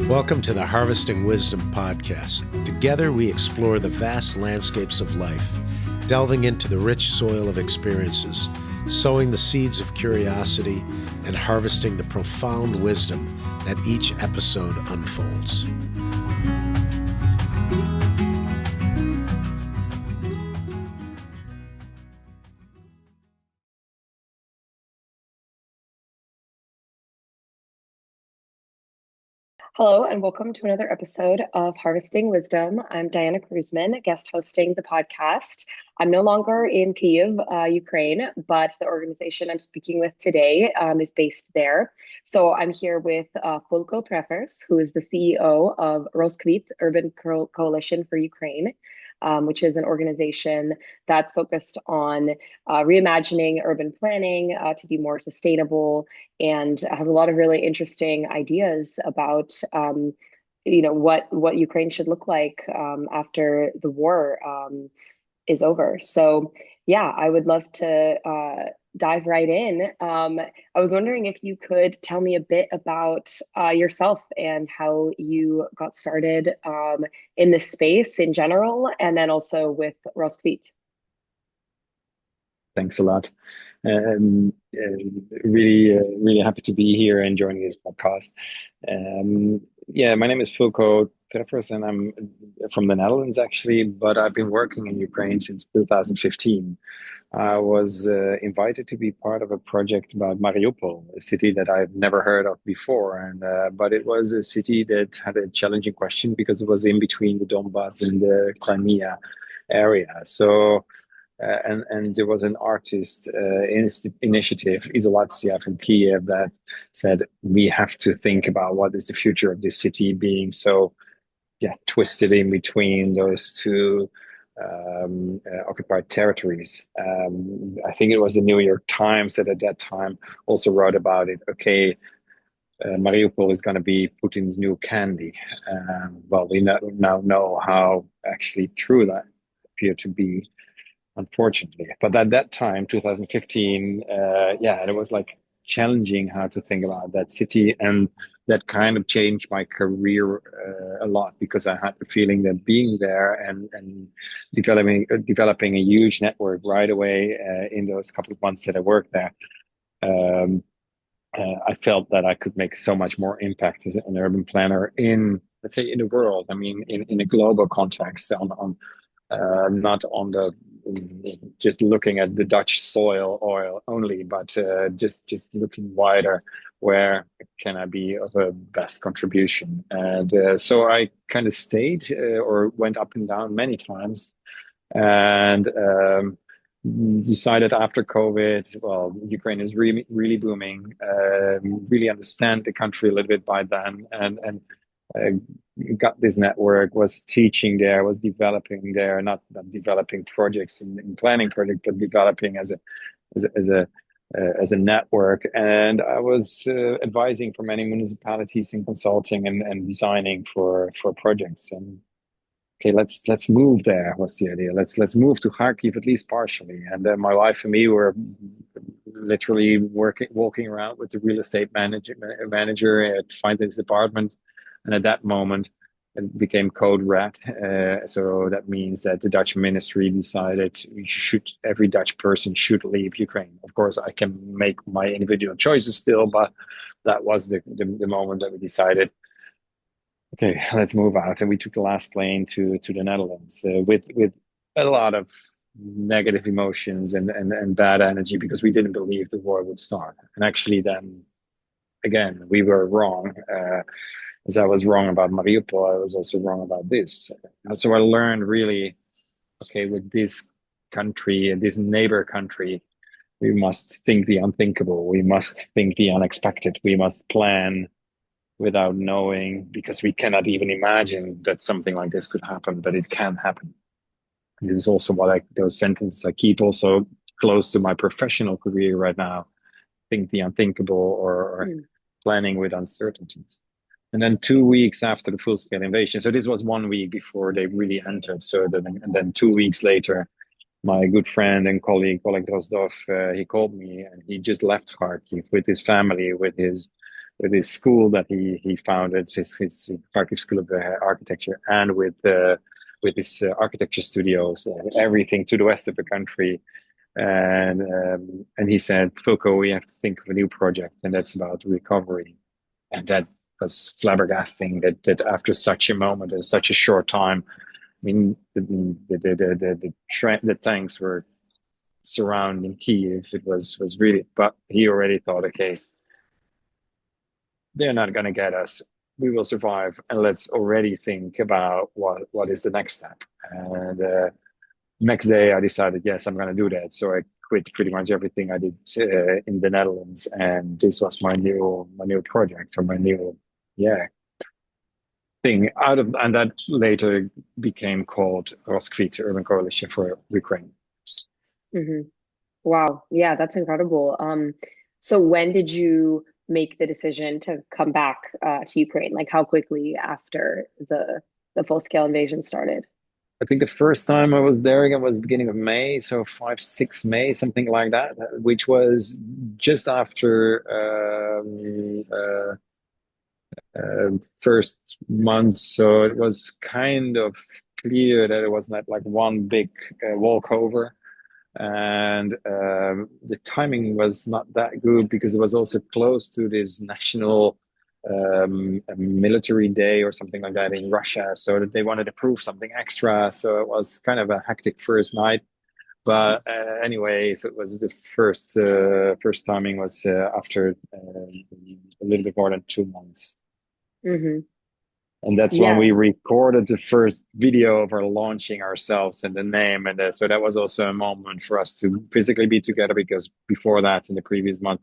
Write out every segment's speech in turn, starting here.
Welcome to the Harvesting Wisdom podcast. Together we explore the vast landscapes of life, delving into the rich soil of experiences, sowing the seeds of curiosity, and harvesting the profound wisdom that each episode unfolds. Hello, and welcome to another episode of Harvesting Wisdom. I'm Diana Kruzman, guest hosting the podcast. I'm no longer in Kyiv, Ukraine, but the organization I'm speaking with today is based there. So I'm here with Kolko Trefers, who is the CEO of Roskvit Urban Coalition for Ukraine, which is an organization that's focused on reimagining urban planning to be more sustainable, and has a lot of really interesting ideas about what Ukraine should look like after the war is over. So yeah, I would love to dive right in. I was wondering if you could tell me a bit about yourself and how you got started in this space in general, and then also with Roskvit. Thanks a lot. Really happy to be here and joining this podcast. My name is Kolko Trefers, and I'm from the Netherlands actually, but I've been working in Ukraine since 2015. I was invited to be part of a project about Mariupol, a city that I've never heard of before, but it was a city that had a challenging question because it was in between the Donbass and the Crimea area. And there was an artist initiative, Izolatia from Kiev, that said we have to think about what is the future of this city, being so twisted in between those two occupied territories. I think it was the New York Times that at that time also wrote about it. Okay, Mariupol is going to be Putin's new candy. Well, we now know how actually true that appeared to be, unfortunately. But at that time, 2015, it was like challenging how to think about that city, and that kind of changed my career a lot, because I had the feeling that being there and developing a huge network right away in those couple of months that I worked there. I felt that I could make so much more impact as an urban planner in, let's say, in the world. I mean, in a global context, on not on the just looking at the Dutch soil oil only, but just looking wider. Where can I be of a best contribution? And so I kind of stayed or went up and down many times, and decided after COVID, well, Ukraine is really booming. Really understand the country a little bit by then, and got this network, was teaching there, was developing there, not developing projects in planning project, but developing as a network. And I was advising for many municipalities in consulting and designing for projects. And okay, let's move there was the idea. Let's move to Kharkiv, at least partially. And then my wife and me were literally walking around with the real estate manager to find this apartment. And at that moment, it became code red. So that means that the Dutch ministry decided every Dutch person should leave Ukraine. Of course, I can make my individual choices still, but that was the moment that we decided, okay, let's move out. And we took the last plane to the Netherlands with a lot of negative emotions and bad energy, because we didn't believe the war would start. And actually then, again, we were wrong. As I was wrong about Mariupol, I was also wrong about this. And so I learned really, okay, with this country, this neighbor country, we must think the unthinkable. We must think the unexpected. We must plan without knowing, because we cannot even imagine that something like this could happen, but it can happen. And this is also those sentences I keep also close to my professional career right now. Think the unthinkable, or planning with uncertainties. And then 2 weeks after the full-scale invasion, so this was 1 week before they really entered. And then 2 weeks later, my good friend and colleague Oleg Drozdov, he called me, and he just left Kharkiv with his family, with his his school that he founded, his Kharkiv School of Architecture, and with his architecture studios, everything to the west of the country. And he said, Foucault, we have to think of a new project, and that's about recovery. And that was flabbergasting that after such a moment in such a short time, I mean, the tanks were surrounding Kiev. It was really, but he already thought, okay, they're not going to get us. We will survive, and let's already think about what is the next step. And next day, I decided, yes, I'm going to do that. So I quit pretty much everything I did in the Netherlands, and this was my new project, or my new thing out of, and that later became called Roskvit Urban Coalition for Ukraine. Hmm. Wow. Yeah, that's incredible. So when did you make the decision to come back to Ukraine? Like how quickly after the full-scale invasion started? I think the first time I was there again was beginning of May, so 5, 6 May, something like that, which was just after first month. So it was kind of clear that it was not like one big walkover. And the timing was not that good because it was also close to this national military day or something like that in Russia, so that they wanted to prove something extra. So it was kind of a hectic first night. But anyway, so it was the first timing was after a little bit more than 2 months. Hmm. And that's when Yeah. we recorded the first video of our launching ourselves and the name. And so that was also a moment for us to physically be together, because before that, in the previous month,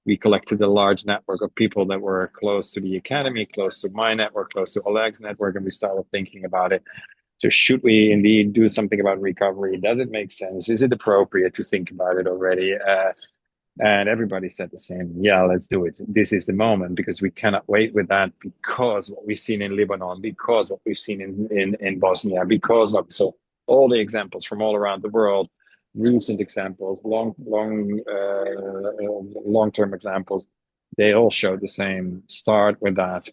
we collected a large network of people that were close to the academy, close to my network, close to Oleg's network. And we started thinking about it. So should we indeed do something about recovery? Does it make sense? Is it appropriate to think about it already? And everybody said the same. Yeah, let's do it. This is the moment, because we cannot wait with that, because what we've seen in Lebanon, because what we've seen in Bosnia, because of so all the examples from all around the world, recent examples, long-term examples, they all show the same. Start with that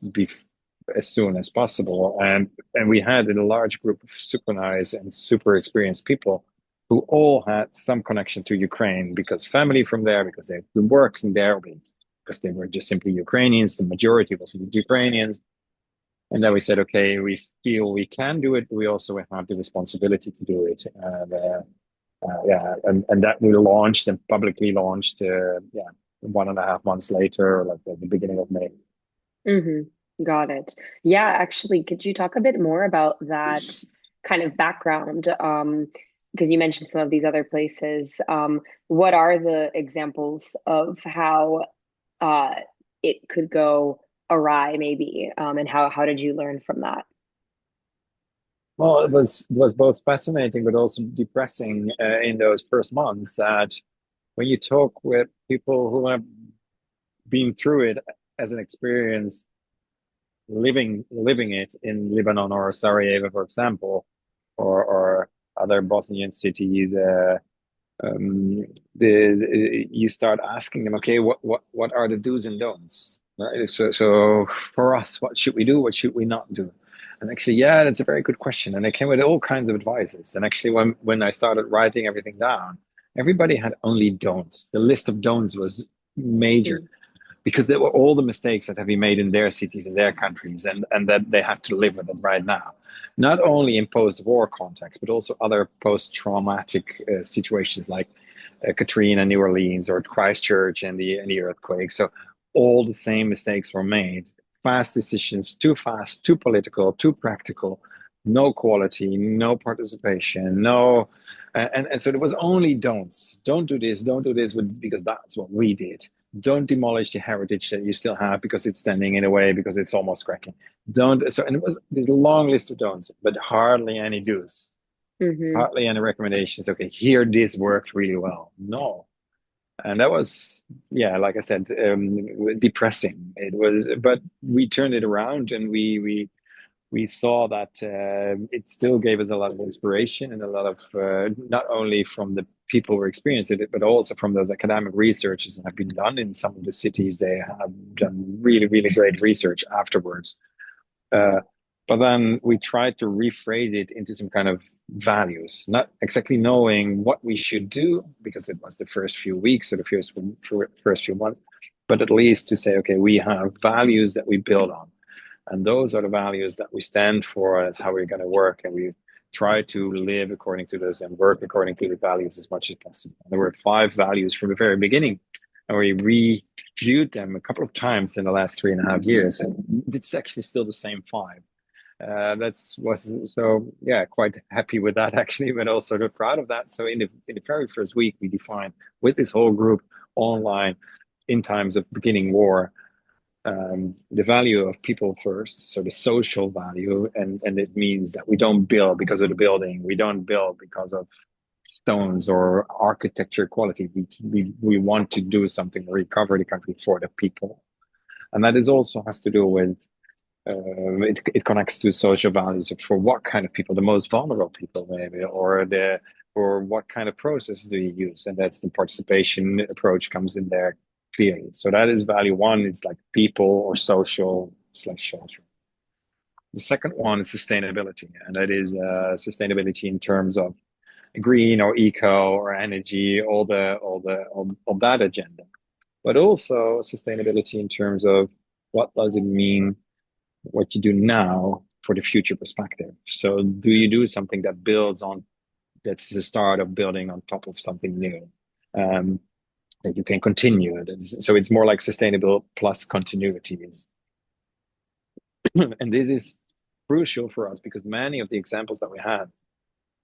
as soon as possible. And we had a large group of super nice and super experienced people who all had some connection to Ukraine, because family from there, because they've been working there, because they were just simply Ukrainians. The majority was Ukrainians. And then we said, okay, we feel we can do it, but we also have the responsibility to do it. And that we launched and publicly launched, 1.5 months later, like the beginning of May. Hmm. Got it. Yeah, actually, could you talk a bit more about that kind of background? Because you mentioned some of these other places. What are the examples of how it could go awry, maybe, and how did you learn from that? Well, it was both fascinating but also depressing in those first months, that when you talk with people who have been through it as an experience, living it in Lebanon or Sarajevo, for example, or other Bosnian cities, you start asking them, okay, what are the do's and don'ts? Right? So for us, what should we do? What should we not do? And actually, yeah, that's a very good question. And I came with all kinds of advices. And actually, when I started writing everything down, everybody had only don'ts. The list of don'ts was major, because there were all the mistakes that have been made in their cities, in their countries, and that they have to live with it right now. Not only in post-war context, but also other post-traumatic situations like Katrina, New Orleans, or Christchurch and the earthquake. So all the same mistakes were made. Fast decisions, too fast, too political, too practical, no quality, no participation, no. And so there was only don'ts. Don't do this, because that's what we did. Don't demolish the heritage that you still have because it's standing in a way, because it's almost cracking. Don't. So, and it was this long list of don'ts, but hardly any do's, Hmm. hardly any recommendations. Okay, here this worked really well. No. And that was, yeah, like I said, depressing. It was, but we turned it around, and we we saw that it still gave us a lot of inspiration and a lot of not only from the people who experienced it, but also from those academic researches that have been done in some of the cities. They have done really, really great research afterwards. But then we tried to rephrase it into some kind of values, not exactly knowing what we should do because it was the first few weeks or the first few months, but at least to say, okay, we have values that we build on. And those are the values that we stand for. That's how we're going to work. And we try to live according to those and work according to the values as much as possible. And there were 5 values from the very beginning. And we reviewed them a couple of times in the last 3.5 years. And it's actually still the same 5. Quite happy with that actually, but also sort of proud of that. So in the very first week, we defined with this whole group online in times of beginning war, the value of people first, so the social value, and it means that we don't build because of the building, we don't build because of stones or architecture quality. We want to do something, recover the country for the people, and that is also has to do with it connects to social values for what kind of people, the most vulnerable people maybe, or what kind of process do you use, and that's the participation approach comes in there clearly. So that is value 1. It's like people or social/social. The second one is sustainability, and that is sustainability in terms of green or eco or energy, all that agenda, but also sustainability in terms of what does it mean, what you do now for the future perspective. So do you do something that builds on, that's the start of building on top of something new, that you can continue. So it's more like sustainable plus continuity is. And this is crucial for us because many of the examples that we had,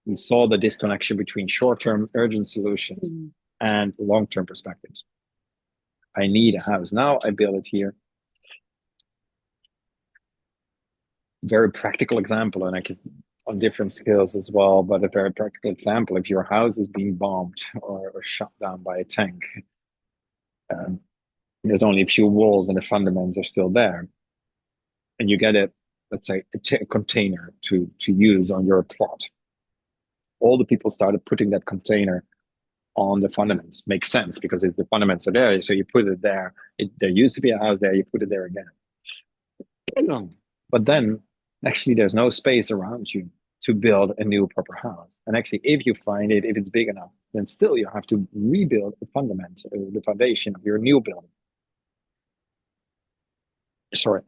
we saw the disconnection between short-term urgent solutions and long-term perspectives. I need a house now, I build it here. Very practical example, and I could on different scales as well, but a very practical example, if your house is being bombed or shut down by a tank, there's only a few walls and the fundaments are still there, and you get let's say a container to use on your plot. All the people started putting that container on the fundaments. Makes sense because if the fundaments are there, so you put it there. There used to be a house there, you put it there again. But then actually there's no space around you to build a new proper house. And actually, if you find it, if it's big enough, then still you have to rebuild the fundament, the foundation of your new building. Sorry.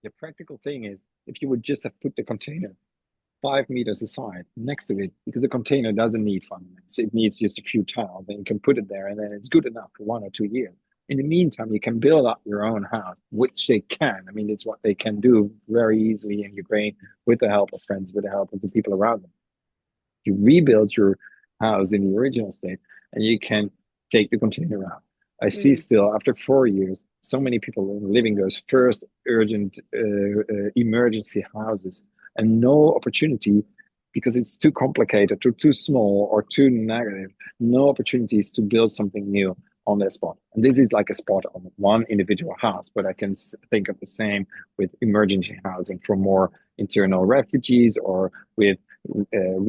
The practical thing is, if you would just have put the container 5 meters aside next to it, because the container doesn't need fundaments, it needs just a few tiles, and you can put it there, and then it's good enough for 1 or 2 years. In the meantime, you can build up your own house, which they can. I mean, it's what they can do very easily in Ukraine with the help of friends, with the help of the people around them. You rebuild your house in the original state, and you can take the container out. I see still, after 4 years, so many people living those first urgent emergency houses, and no opportunity, because it's too complicated, or too small, or too negative, no opportunities to build something new on their spot. And this is like a spot on one individual house, but I can think of the same with emergency housing for more internal refugees, or with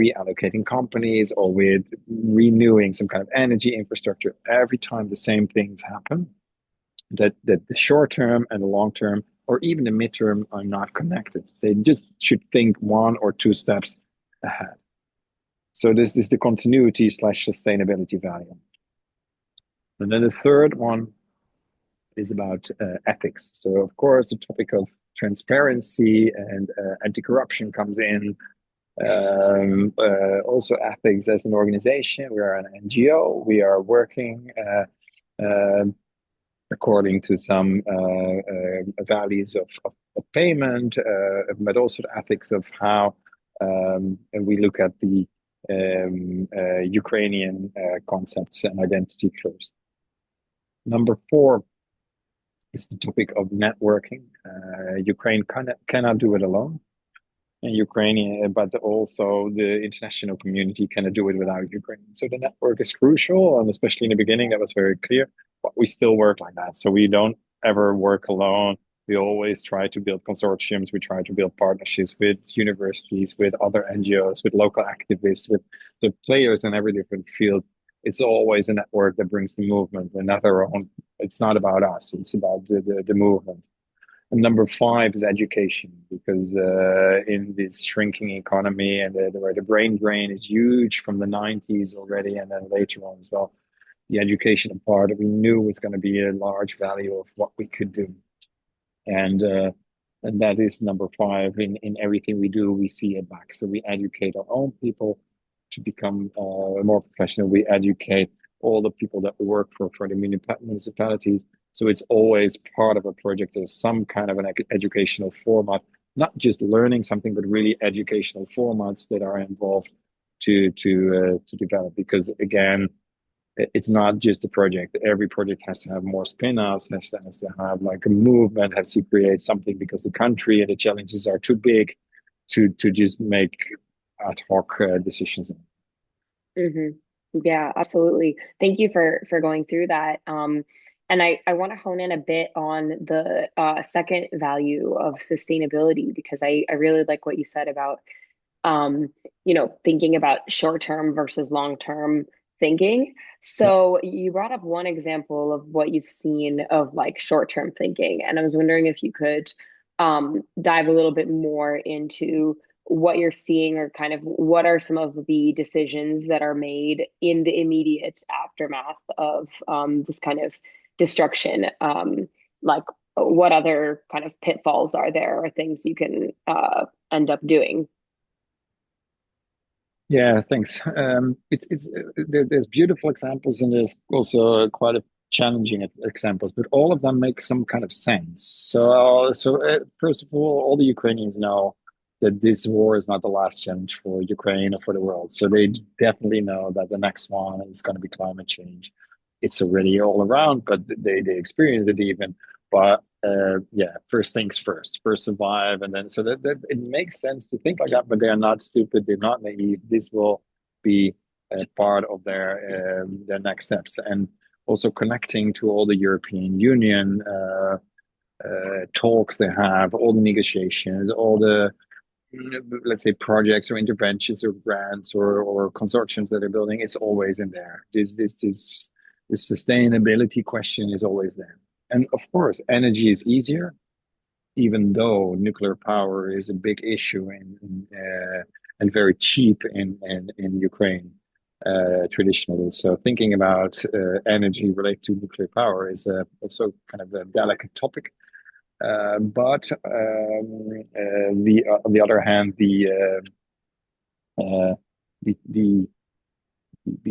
reallocating companies, or with renewing some kind of energy infrastructure. Every time the same things happen, that the short term and the long term, or even the midterm, are not connected. They just should think 1 or 2 steps ahead. So this is the continuity / sustainability value. And then the third one is about ethics. So of course, the topic of transparency and anti-corruption comes in. Also ethics as an organization. We are an NGO. We are working according to some values of payment, but also the ethics of how we look at the Ukrainian concepts and identity first. Number 4 is the topic of networking. Ukraine cannot do it alone. And Ukraine, but also the international community cannot do it without Ukraine. So the network is crucial, and especially in the beginning, that was very clear. But we still work like that. So we don't ever work alone. We always try to build consortiums. We try to build partnerships with universities, with other NGOs, with local activists, with the players in every different field. It's always a network that brings the movement, and not our own. It's not about us. It's about the movement. And number five is education, because in this shrinking economy and where the brain drain is huge from the 90s already, and then later on as well, the educational part we knew was going to be a large value of what we could do. And that is number five. In everything we do, we see it back. So we educate our own people to become more professional. We educate all the people that we work for the municipalities. So it's always part of a project. There's some kind of an educational format, not just learning something, but really educational formats that are involved to develop. Because again, it's not just a project. Every project has to have more spin-offs, has to have like a movement, has to create something, because the country and the challenges are too big to just make ad hoc decisions. Mm-hmm. Yeah, absolutely. Thank you for going through that. And I want to hone in a bit on the second value of sustainability, because I really like what you said about thinking about short-term versus long-term thinking. So you brought up one example of what you've seen of like short-term thinking, and I was wondering if you could dive a little bit more into what you're seeing, or kind of what are some of the decisions that are made in the immediate aftermath of this kind of destruction. Like what other kind of pitfalls are there, or things you can end up doing? Yeah, thanks. There's beautiful examples, and there's also quite a challenging examples, but all of them make some kind of sense. So first of all the Ukrainians know that this war is not the last challenge for Ukraine or for the world. So they definitely know that the next one is going to be climate change. It's already all around, but they experience it even. But first things first survive, and then so that it makes sense to think like that. But they are not stupid. They're not naive. This will be a part of their next steps, and also connecting to all the European Union talks they have, all the negotiations, all the, let's say, projects or interventions or grants or consortiums that they're building. It's always in there. This sustainability question is always there. And of course, energy is easier, even though nuclear power is a big issue and very cheap in Ukraine traditionally. So thinking about energy related to nuclear power is also kind of a delicate topic. But on the other hand, the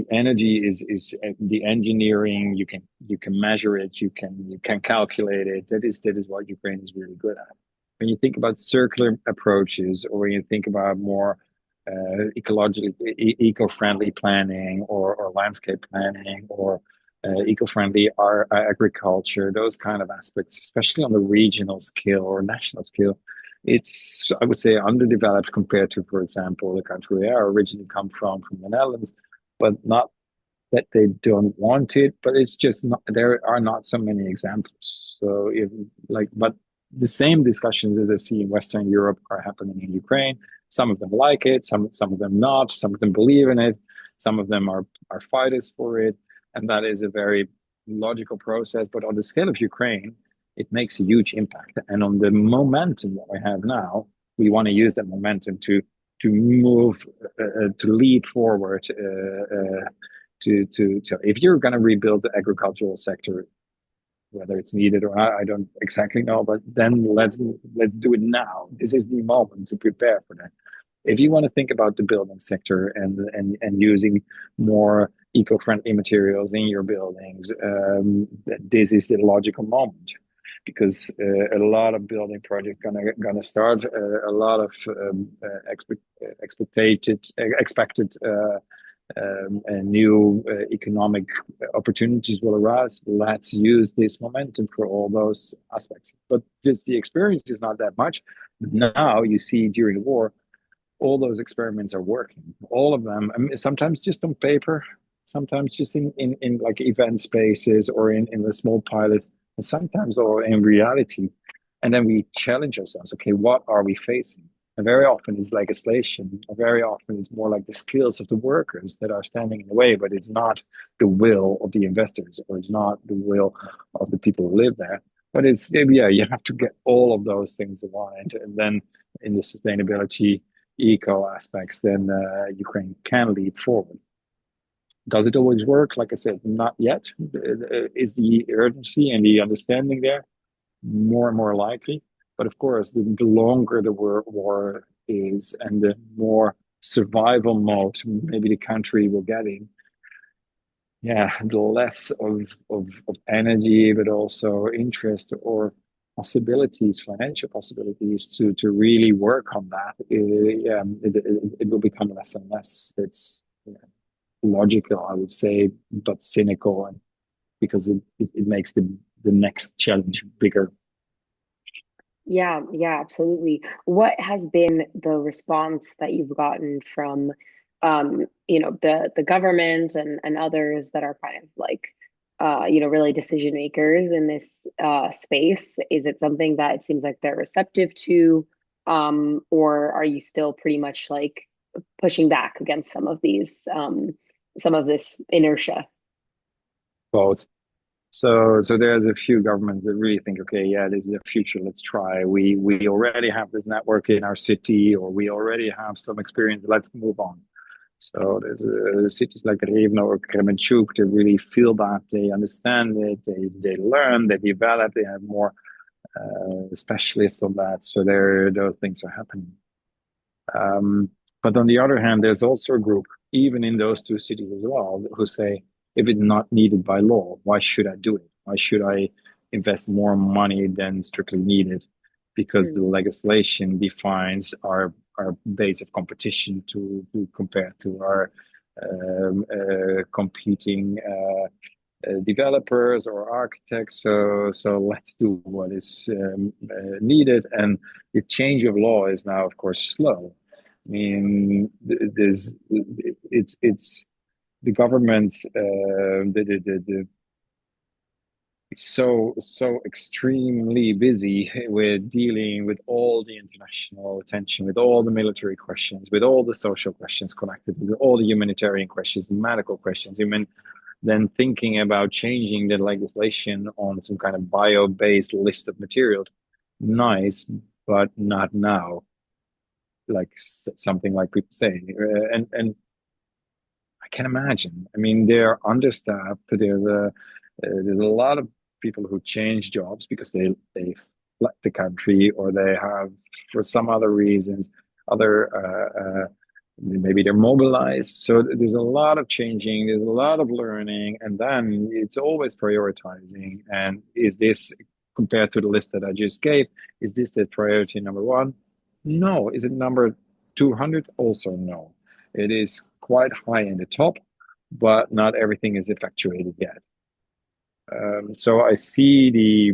energy is the engineering. You can measure it. You can calculate it. That is what Ukraine is really good at. When you think about circular approaches, or when you think about more ecologically eco-friendly planning, or landscape planning, or eco-friendly agriculture, those kind of aspects, especially on the regional scale or national scale, it's, I would say, underdeveloped compared to, for example, the country where I originally come from the Netherlands. But not that they don't want it, but it's just not, there are not so many examples. So but the same discussions as I see in Western Europe are happening in Ukraine. Some of them like it, some of them not, some of them believe in it, some of them are fighters for it. And that is a very logical process. But on the scale of Ukraine, it makes a huge impact. And on the momentum that we have now, we want to use that momentum to move, to leap forward, to if you're going to rebuild the agricultural sector, whether it's needed or not, I don't exactly know, but then let's do it now. This is the moment to prepare for that. If you want to think about the building sector and using more eco-friendly materials in your buildings, this is the logical moment, because a lot of building projects gonna start. A lot of expected new economic opportunities will arise. Let's use this momentum for all those aspects. But just the experience is not that much. Now you see during the war, all those experiments are working. All of them, I mean, sometimes just on paper, sometimes just in like event spaces or in the small pilots, and sometimes or in reality. And then we challenge ourselves, okay, what are we facing? And very often it's legislation, or very often it's more like the skills of the workers that are standing in the way, but it's not the will of the investors, or it's not the will of the people who live there. But it's, yeah, you have to get all of those things aligned. And then in the sustainability, eco aspects, then Ukraine can leap forward. Does it always work? Like I said, not yet. Is the urgency and the understanding there? More and more likely. But of course, the longer the war is and the more survival mode maybe the country will get in, yeah, the less of energy, but also interest or possibilities, financial possibilities to really work on that. It will become less and less. It's logical, I would say, but cynical, and because it makes the next challenge bigger. Yeah, yeah, absolutely. What has been the response that you've gotten from, the government and others that are kind of like, really decision makers in this space? Is it something that it seems like they're receptive to, or are you still pretty much like pushing back against some of this inertia? Both. So there's a few governments that really think, okay, yeah, this is the future. Let's try. We already have this network in our city, or we already have some experience. Let's move on. So there's cities like Rivne or Kremenchuk that really feel that, they understand it, they learn, they develop, they have more specialists on that. So those things are happening. But on the other hand, there's also a group, even in those two cities as well, who say, if it's not needed by law, why should I do it? Why should I invest more money than strictly needed? Because the legislation defines our base of competition to compare to our competing developers or architects. So let's do what is needed. And the change of law is now, of course, slow. I mean, it's the government, it's so extremely busy with dealing with all the international attention, with all the military questions, with all the social questions connected, with all the humanitarian questions, the medical questions. Even then thinking about changing the legislation on some kind of bio-based list of materials, nice, but not now. Like something like people say, and I can imagine. I mean, they're understaffed. There's a lot of people who change jobs because they left the country, or they have, for some other reasons, maybe they're mobilized. So there's a lot of changing. There's a lot of learning, and then it's always prioritizing. And is this, compared to the list that I just gave, is this the priority number one? No. Is it number 200? Also no. It is quite high in the top, but not everything is effectuated yet. So I see the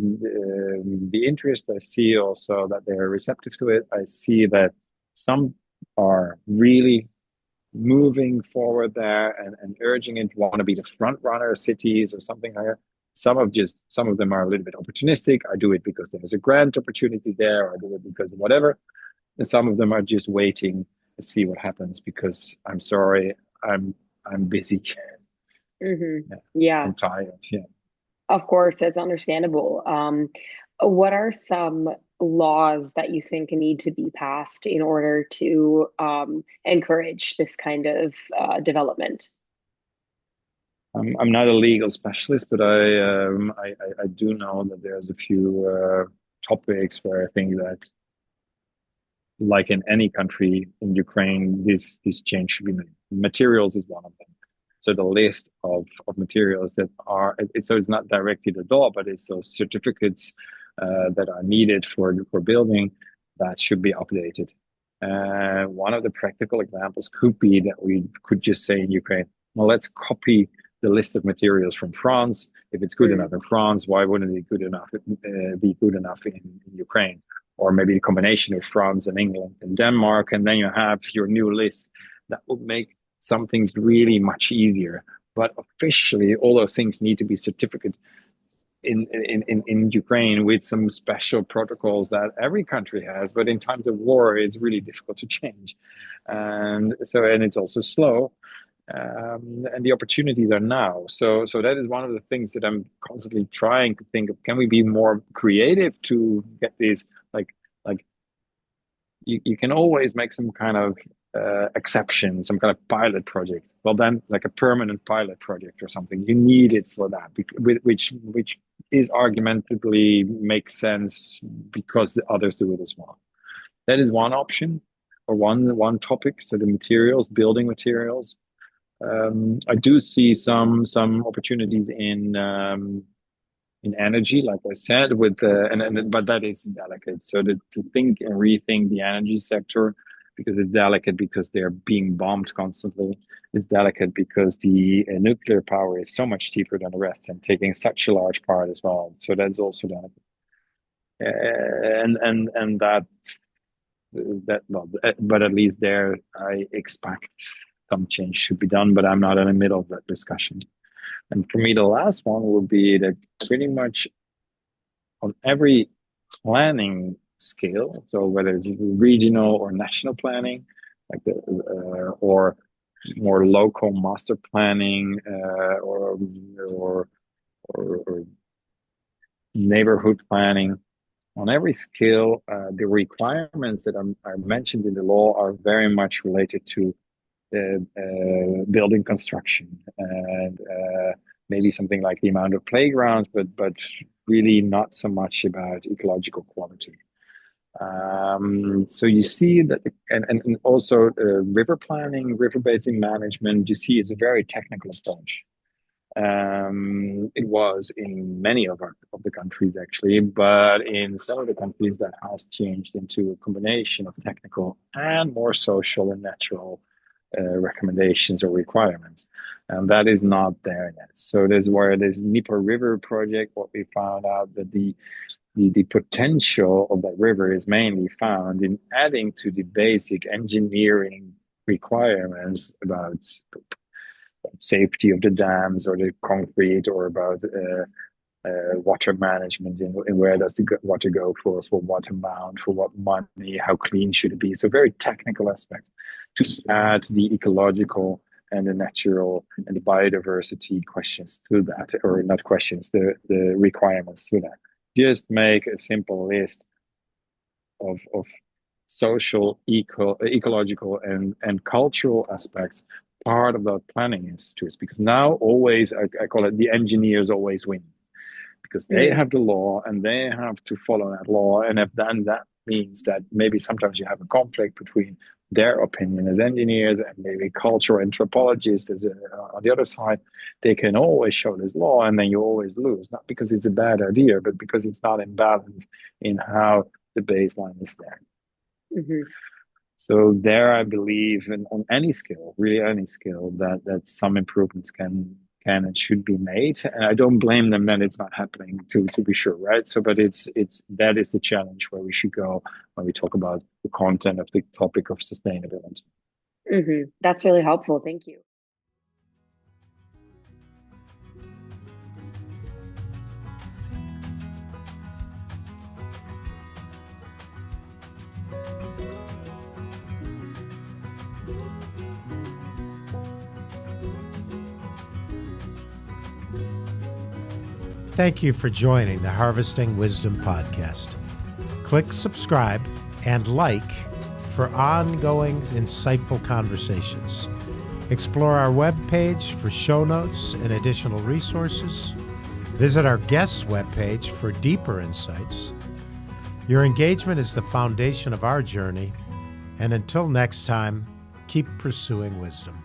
interest. I see also that they're receptive to it. I see that some are really moving forward there and urging it, want to be the front runner cities or something like that. Some of them are a little bit opportunistic. I do it because there's a grant opportunity there, or I do it because of whatever. And some of them are just waiting to see what happens, because I'm sorry, I'm busy. Yeah. I'm tired. Yeah. Of course, it's understandable. What are some laws that you think need to be passed in order to encourage this kind of development? I'm not a legal specialist, but I do know that there's a few topics where I think that, like in any country, in Ukraine, this change should be made. Materials is one of them. So the list of materials that are, so it's not directly the law, but it's those certificates that are needed for building, that should be updated. One of the practical examples could be that we could just say in Ukraine, well, let's copy the list of materials from France. If it's good enough in France, why wouldn't it be good enough in Ukraine? Or maybe the combination of France and England and Denmark, and then you have your new list. That would make some things really much easier. But officially, all those things need to be certificates in Ukraine with some special protocols that every country has, but in times of war, it's really difficult to change. And it's also slow. And the opportunities are now. So that is one of the things that I'm constantly trying to think of. Can we be more creative to get these, like you can always make some kind of exception, some kind of pilot project. Well, then like a permanent pilot project or something, you need it for that, which is argumentably makes sense because the others do it as well. That is one option or one topic. So the materials, building materials. I do see some opportunities in energy, like I said, with but that is delicate. So to think and rethink the energy sector, because it's delicate because they're being bombed constantly. It's delicate because the nuclear power is so much cheaper than the rest and taking such a large part as well. So that's also delicate. And that well, but at least there I expect some change should be done, but I'm not in the middle of that discussion. And for me, the last one would be that pretty much on every planning scale, so whether it's regional or national planning, like or more local master planning, or neighborhood planning, on every scale, the requirements that are mentioned in the law are very much related to building construction and maybe something like the amount of playgrounds, but really not so much about ecological quality. So you see that, and also river planning, river basin management, you see it's a very technical approach. It was in many of the countries actually, but in some of the countries that has changed into a combination of technical and more social and natural recommendations or requirements, and that is not there yet. So there's where this Dnieper River project, what we found out that the potential of that river is mainly found in adding to the basic engineering requirements about safety of the dams or the concrete, or about water management, and where does the water go for what amount, for what money, how clean should it be. So very technical aspects to add the ecological and the natural and the biodiversity questions to that, or not questions, the requirements to that. Just make a simple list of social, ecological and cultural aspects part of the planning institutes, because now always I call it the engineers always win, because they have the law and they have to follow that law. And if then that means that maybe sometimes you have a conflict between their opinion as engineers and maybe cultural anthropologists as on the other side, they can always show this law and then you always lose, not because it's a bad idea, but because it's not in balance in how the baseline is there. Mm-hmm. So there, I believe, on any scale, really any scale, that some improvements can and should be made, and I don't blame them that it's not happening. To be sure, right? So, but it's that is the challenge where we should go when we talk about the content of the topic of sustainability. Mm-hmm. That's really helpful. Thank you. Thank you for joining the Harvesting Wisdom podcast. Click subscribe and like for ongoing insightful conversations. Explore our webpage for show notes and additional resources. Visit our guests' webpage for deeper insights. Your engagement is the foundation of our journey, and until next time, keep pursuing wisdom.